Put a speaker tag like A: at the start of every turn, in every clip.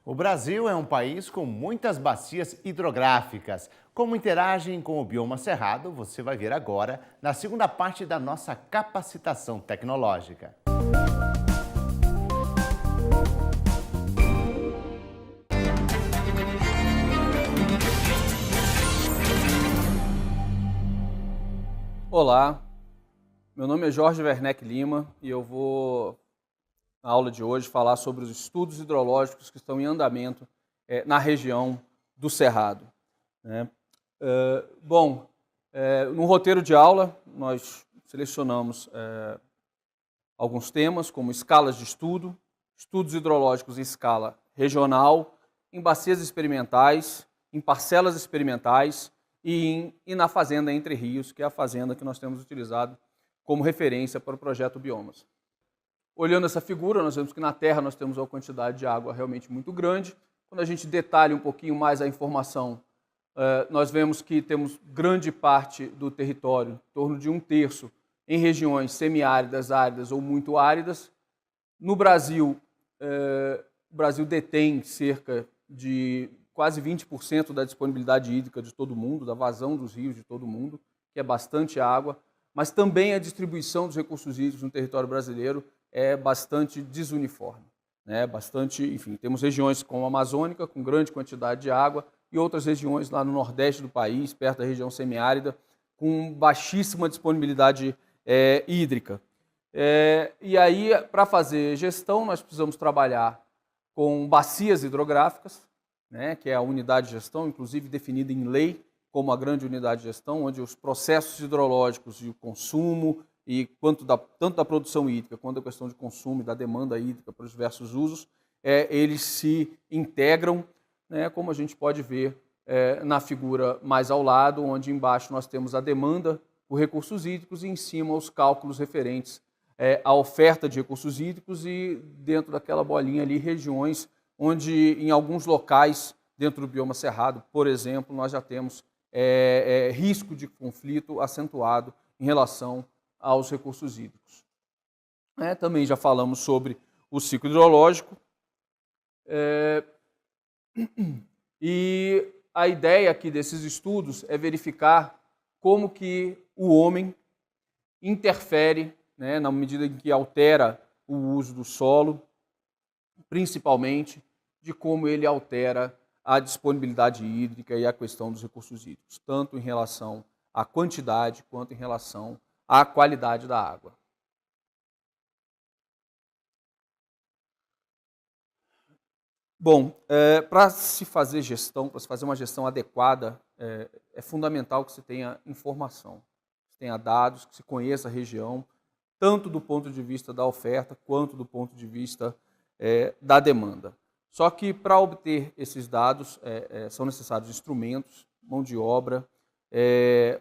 A: O Brasil é um país com muitas bacias hidrográficas. Como interagem com o bioma cerrado, você vai ver agora na segunda parte da nossa capacitação tecnológica.
B: Olá, meu nome é Jorge Werneck Lima e eu vou, na aula de hoje, falar sobre os estudos hidrológicos que estão em andamento na região do Cerrado. No roteiro de aula, nós selecionamos alguns temas, como escalas de estudo, estudos hidrológicos em escala regional, em bacias experimentais, em parcelas experimentais e na Fazenda Entre Rios, que é a fazenda que nós temos utilizado como referência para o projeto Biomas. Olhando essa figura, nós vemos que na Terra nós temos uma quantidade de água realmente muito grande. Quando a gente detalha um pouquinho mais a informação, nós vemos que temos grande parte do território, em torno de 1/3, em regiões semiáridas, áridas ou muito áridas. No Brasil, o Brasil detém cerca de quase 20% da disponibilidade hídrica de todo mundo, da vazão dos rios de todo mundo, que é bastante água, mas também a distribuição dos recursos hídricos no território brasileiro é bastante desuniforme. Temos regiões como a Amazônica, com grande quantidade de água, e outras regiões lá no nordeste do país, perto da região semiárida, com baixíssima disponibilidade hídrica. E aí, para fazer gestão, nós precisamos trabalhar com bacias hidrográficas, que é a unidade de gestão, inclusive definida em lei como a grande unidade de gestão, onde os processos hidrológicos e o consumo, e tanto da produção hídrica quanto da questão de consumo e da demanda hídrica para os diversos usos, eles se integram, como a gente pode ver na figura mais ao lado, onde embaixo nós temos a demanda por recursos hídricos e em cima os cálculos referentes à oferta de recursos hídricos e dentro daquela bolinha ali regiões onde em alguns locais dentro do bioma cerrado, por exemplo, nós já temos risco de conflito acentuado em relação aos recursos hídricos. Também já falamos sobre o ciclo hidrológico e a ideia aqui desses estudos é verificar como que o homem interfere, na medida em que altera o uso do solo, principalmente de como ele altera a disponibilidade hídrica e a questão dos recursos hídricos, tanto em relação à quantidade quanto em relação à qualidade da água. Bom, para se fazer gestão, para se fazer uma gestão adequada, é fundamental que se tenha informação, que se tenha dados, que se conheça a região, tanto do ponto de vista da oferta quanto do ponto de vista da demanda. Só que para obter esses dados são necessários instrumentos, mão de obra,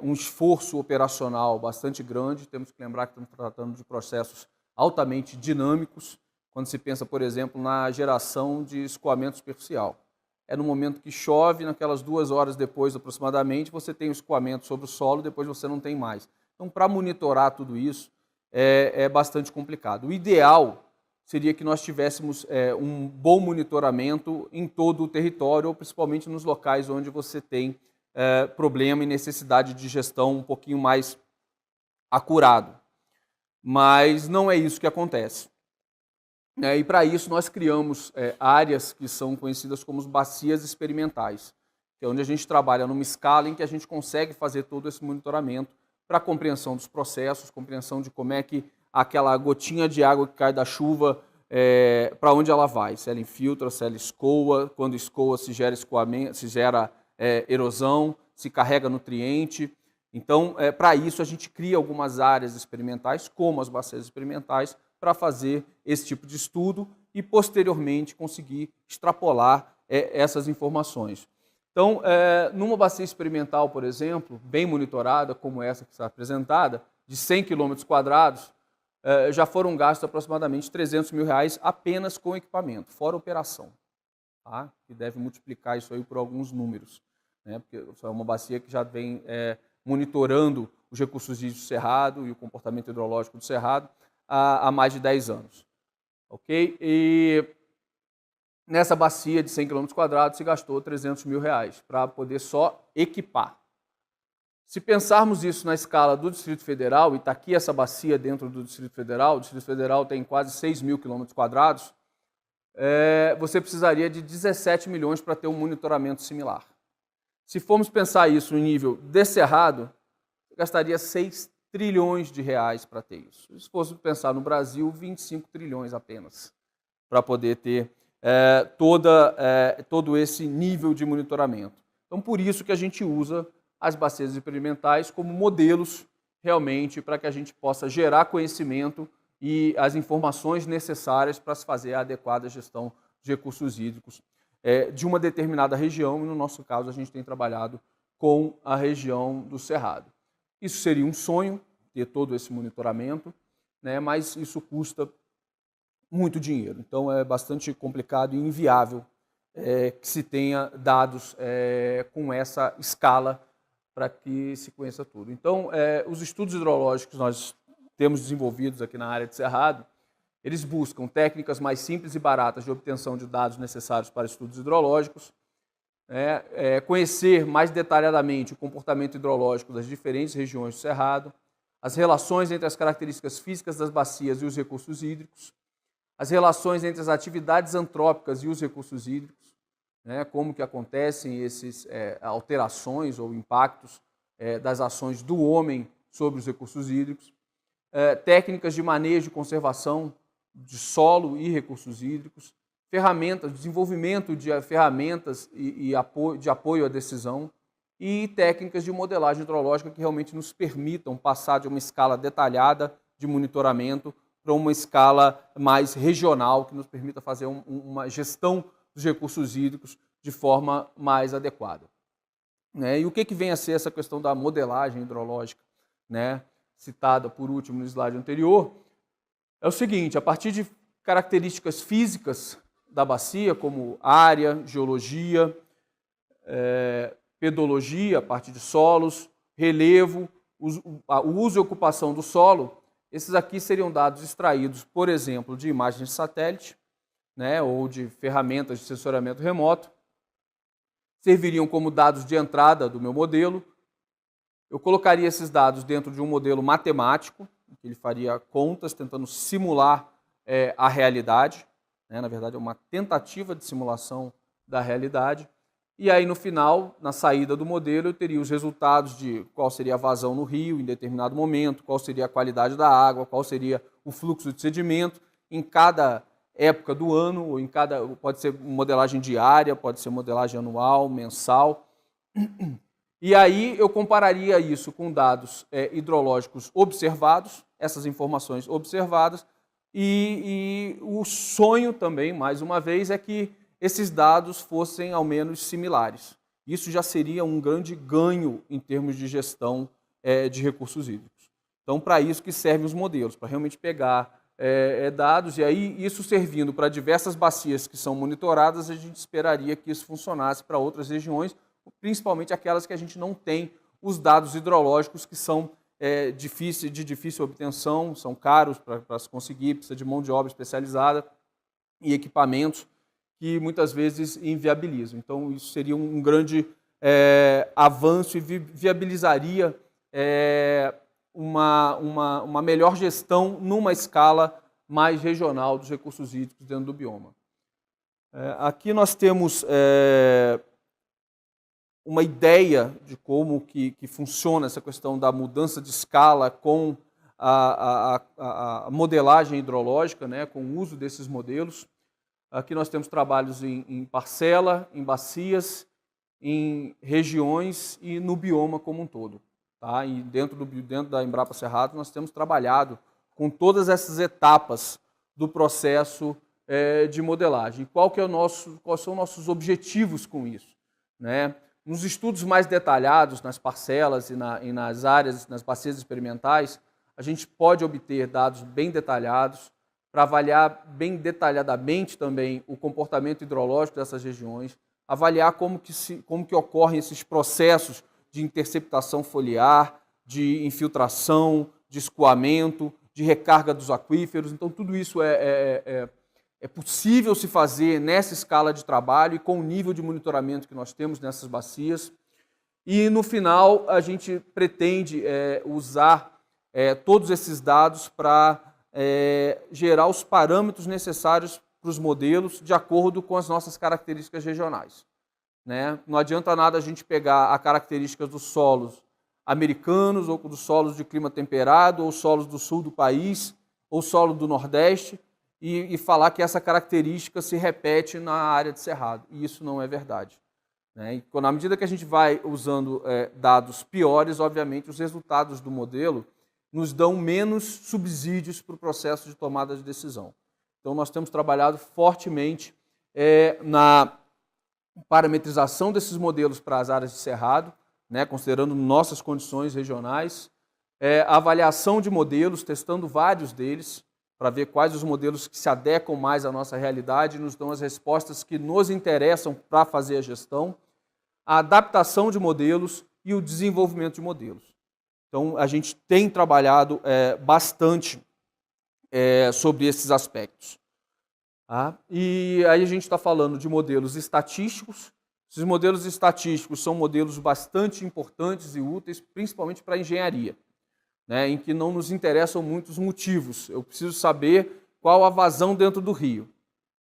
B: um esforço operacional bastante grande. Temos que lembrar que estamos tratando de processos altamente dinâmicos, quando se pensa, por exemplo, na geração de escoamento superficial. É no momento que chove, naquelas 2 horas depois aproximadamente, você tem o escoamento sobre o solo, depois você não tem mais. Então, para monitorar tudo isso, é bastante complicado. O ideal seria que nós tivéssemos um bom monitoramento em todo o território, ou principalmente nos locais onde você tem problema e necessidade de gestão um pouquinho mais acurado. Mas não é isso que acontece. E para isso nós criamos áreas que são conhecidas como bacias experimentais, que é onde a gente trabalha numa escala em que a gente consegue fazer todo esse monitoramento para a compreensão dos processos, compreensão de como é que aquela gotinha de água que cai da chuva, para onde ela vai, se ela infiltra, se ela escoa, quando escoa se gera escoamento, se gera erosão, se carrega nutriente. Então, para isso a gente cria algumas áreas experimentais, como as bacias experimentais, para fazer esse tipo de estudo e posteriormente conseguir extrapolar essas informações. Então, numa bacia experimental, por exemplo, bem monitorada, como essa que está apresentada, de 100 km², já foram gastos aproximadamente R$300 mil apenas com equipamento, fora operação. Tá? E deve multiplicar isso aí por alguns números, porque é uma bacia que já vem monitorando os recursos hídricos do Cerrado e o comportamento hidrológico do Cerrado há mais de 10 anos. Ok? E nessa bacia de 100 km² se gastou R$300 mil para poder só equipar. Se pensarmos isso na escala do Distrito Federal, e está aqui essa bacia dentro do Distrito Federal, o Distrito Federal tem quase 6 mil km², você precisaria de 17 milhões para ter um monitoramento similar. Se formos pensar isso em nível de Cerrado, gastaria 6 trilhões de reais para ter isso. Se fosse pensar no Brasil, 25 trilhões apenas, para poder ter todo esse nível de monitoramento. Então, por isso que a gente usa as bacias experimentais como modelos, realmente, para que a gente possa gerar conhecimento e as informações necessárias para se fazer a adequada gestão de recursos hídricos de uma determinada região, e no nosso caso a gente tem trabalhado com a região do Cerrado. Isso seria um sonho, ter todo esse monitoramento, né, mas isso custa muito dinheiro. Então é bastante complicado e inviável que se tenha dados com essa escala para que se conheça tudo. Então, os estudos hidrológicos que nós temos desenvolvidos aqui na área de Cerrado, eles buscam técnicas mais simples e baratas de obtenção de dados necessários para estudos hidrológicos, conhecer mais detalhadamente o comportamento hidrológico das diferentes regiões do Cerrado, as relações entre as características físicas das bacias e os recursos hídricos, as relações entre as atividades antrópicas e os recursos hídricos, como que acontecem essas alterações ou impactos das ações do homem sobre os recursos hídricos, técnicas de manejo e conservação de solo e recursos hídricos, ferramentas, desenvolvimento de ferramentas de apoio à decisão e técnicas de modelagem hidrológica que realmente nos permitam passar de uma escala detalhada de monitoramento para uma escala mais regional, que nos permita fazer uma gestão dos recursos hídricos de forma mais adequada. E o que vem a ser essa questão da modelagem hidrológica, citada por último no slide anterior? É o seguinte: a partir de características físicas da bacia, como área, geologia, pedologia, a parte de solos, relevo, o uso e ocupação do solo, esses aqui seriam dados extraídos, por exemplo, de imagens de satélite, ou de ferramentas de sensoriamento remoto, serviriam como dados de entrada do meu modelo. Eu colocaria esses dados dentro de um modelo matemático, que ele faria contas tentando simular a realidade, na verdade é uma tentativa de simulação da realidade, e aí no final, na saída do modelo, eu teria os resultados de qual seria a vazão no rio em determinado momento, qual seria a qualidade da água, qual seria o fluxo de sedimento em cada época do ano, ou pode ser modelagem diária, pode ser modelagem anual, mensal. E aí eu compararia isso com dados hidrológicos observados, essas informações observadas, e o sonho também, mais uma vez, é que esses dados fossem ao menos similares. Isso já seria um grande ganho em termos de gestão de recursos hídricos. Então, para isso que servem os modelos, para realmente pegar dados, e aí isso servindo para diversas bacias que são monitoradas, a gente esperaria que isso funcionasse para outras regiões, principalmente aquelas que a gente não tem os dados hidrológicos, que são de difícil obtenção, são caros para se conseguir, precisa de mão de obra especializada e equipamentos que muitas vezes inviabilizam. Então, isso seria um grande avanço e viabilizaria uma melhor gestão numa escala mais regional dos recursos hídricos dentro do bioma. Aqui nós temos uma ideia de como que funciona essa questão da mudança de escala com a modelagem hidrológica, com o uso desses modelos. Aqui nós temos trabalhos em parcela, em bacias, em regiões e no bioma como um todo. Tá? E dentro da Embrapa Cerrado nós temos trabalhado com todas essas etapas do processo de modelagem. Quais são nossos objetivos com isso? Nos estudos mais detalhados, nas parcelas e nas áreas, nas bacias experimentais, a gente pode obter dados bem detalhados para avaliar bem detalhadamente também o comportamento hidrológico dessas regiões, avaliar como que ocorrem esses processos de interceptação foliar, de infiltração, de escoamento, de recarga dos aquíferos. Então, tudo isso é possível se fazer nessa escala de trabalho e com o nível de monitoramento que nós temos nessas bacias. E, no final, a gente pretende usar todos esses dados para gerar os parâmetros necessários para os modelos de acordo com as nossas características regionais. Né? Não adianta nada a gente pegar a característica dos solos americanos, ou dos solos de clima temperado, ou solos do sul do país, ou solo do Nordeste, e falar que essa característica se repete na área de cerrado. E isso não é verdade. Né? E, na medida que a gente vai usando dados piores, obviamente, os resultados do modelo nos dão menos subsídios para o processo de tomada de decisão. Então, nós temos trabalhado fortemente na parametrização desses modelos para as áreas de cerrado, né, considerando nossas condições regionais, avaliação de modelos, testando vários deles, para ver quais os modelos que se adequam mais à nossa realidade e nos dão as respostas que nos interessam para fazer a gestão, a adaptação de modelos e o desenvolvimento de modelos. Então, a gente tem trabalhado bastante sobre esses aspectos. Tá? E aí a gente está falando de modelos estatísticos. Esses modelos estatísticos são modelos bastante importantes e úteis, principalmente para a engenharia, né, em que não nos interessam muitos motivos. Eu preciso saber qual a vazão dentro do rio,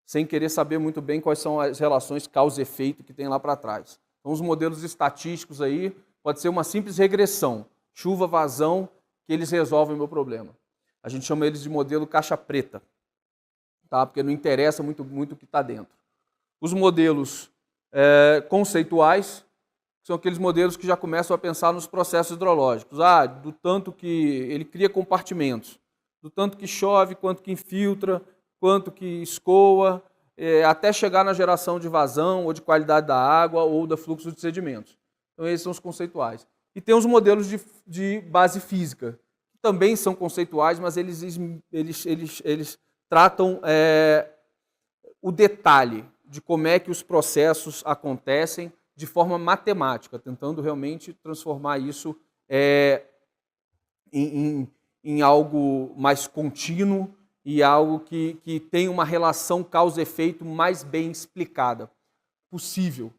B: sem querer saber muito bem quais são as relações causa e efeito que tem lá para trás. Então, os modelos estatísticos aí pode ser uma simples regressão, chuva, vazão, que eles resolvem o meu problema. A gente chama eles de modelo caixa preta, tá? Porque não interessa muito o que está dentro. Os modelos conceituais são aqueles modelos que já começam a pensar nos processos hidrológicos. Do tanto que ele cria compartimentos, do tanto que chove, quanto que infiltra, quanto que escoa, até chegar na geração de vazão, ou de qualidade da água, ou do fluxo de sedimentos. Então, esses são os conceituais. E tem os modelos de base física, que também são conceituais, mas eles tratam o detalhe de como é que os processos acontecem de forma matemática, tentando realmente transformar isso em algo mais contínuo e algo que tem uma relação causa-efeito mais bem explicada possível,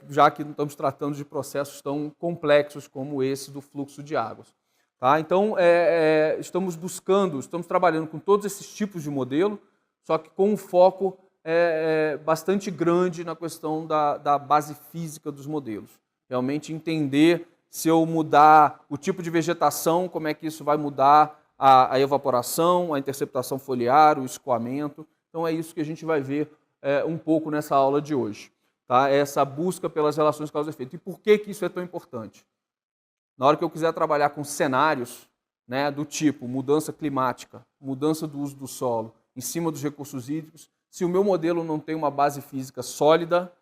B: já que estamos tratando de processos tão complexos como esse do fluxo de águas. Tá? Então, estamos trabalhando com todos esses tipos de modelo, só que com um foco bastante grande na questão da base física dos modelos. Realmente entender se eu mudar o tipo de vegetação, como é que isso vai mudar a evaporação, a interceptação foliar, o escoamento. Então é isso que a gente vai ver um pouco nessa aula de hoje. Tá? Essa busca pelas relações causa e efeito. E por que isso é tão importante? Na hora que eu quiser trabalhar com cenários, né, do tipo mudança climática, mudança do uso do solo, em cima dos recursos hídricos, se o meu modelo não tem uma base física sólida,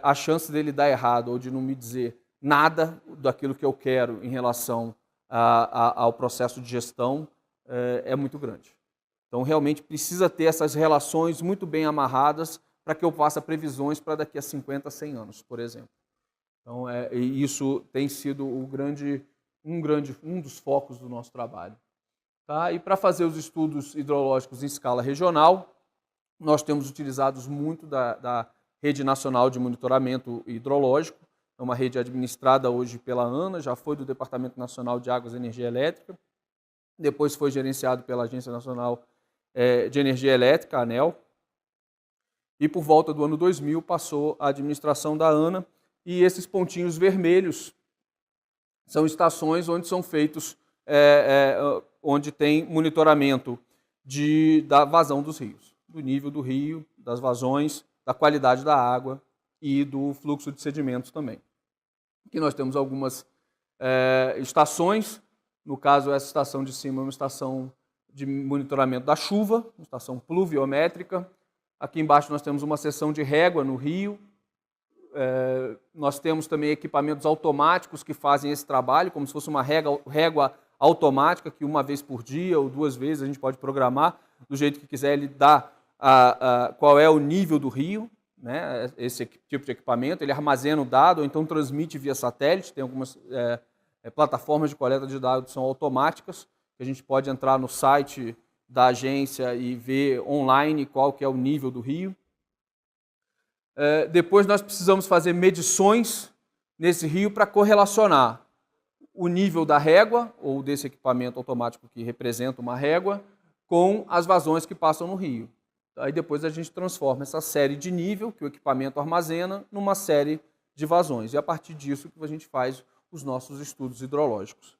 B: a chance dele dar errado ou de não me dizer nada daquilo que eu quero em relação ao processo de gestão é muito grande. Então, realmente precisa ter essas relações muito bem amarradas para que eu faça previsões para daqui a 50, 100 anos, por exemplo. Então, isso tem sido um dos focos do nosso trabalho. Tá? E para fazer os estudos hidrológicos em escala regional, nós temos utilizado muito da Rede Nacional de Monitoramento Hidrológico, é uma rede administrada hoje pela ANA, já foi do Departamento Nacional de Águas e Energia Elétrica, depois foi gerenciado pela Agência Nacional de Energia Elétrica, a ANEEL, e por volta do ano 2000 passou à administração da ANA, e esses pontinhos vermelhos são estações onde são feitos, onde tem monitoramento da vazão dos rios, do nível do rio, das vazões, da qualidade da água e do fluxo de sedimentos também. Aqui nós temos algumas estações, no caso essa estação de cima é uma estação de monitoramento da chuva, uma estação pluviométrica. Aqui embaixo nós temos uma seção de régua no rio. Nós temos também equipamentos automáticos que fazem esse trabalho, como se fosse uma régua automática, que uma vez por dia ou 2 vezes a gente pode programar do jeito que quiser. Ele dá qual é o nível do rio, né? Esse tipo de equipamento, ele armazena o dado ou então transmite via satélite. Tem algumas plataformas de coleta de dados que são automáticas, que a gente pode entrar no site da agência e ver online qual que é o nível do rio. Depois nós precisamos fazer medições nesse rio para correlacionar o nível da régua, ou desse equipamento automático que representa uma régua, com as vazões que passam no rio. Aí depois a gente transforma essa série de nível que o equipamento armazena numa série de vazões. E a partir disso que a gente faz os nossos estudos hidrológicos.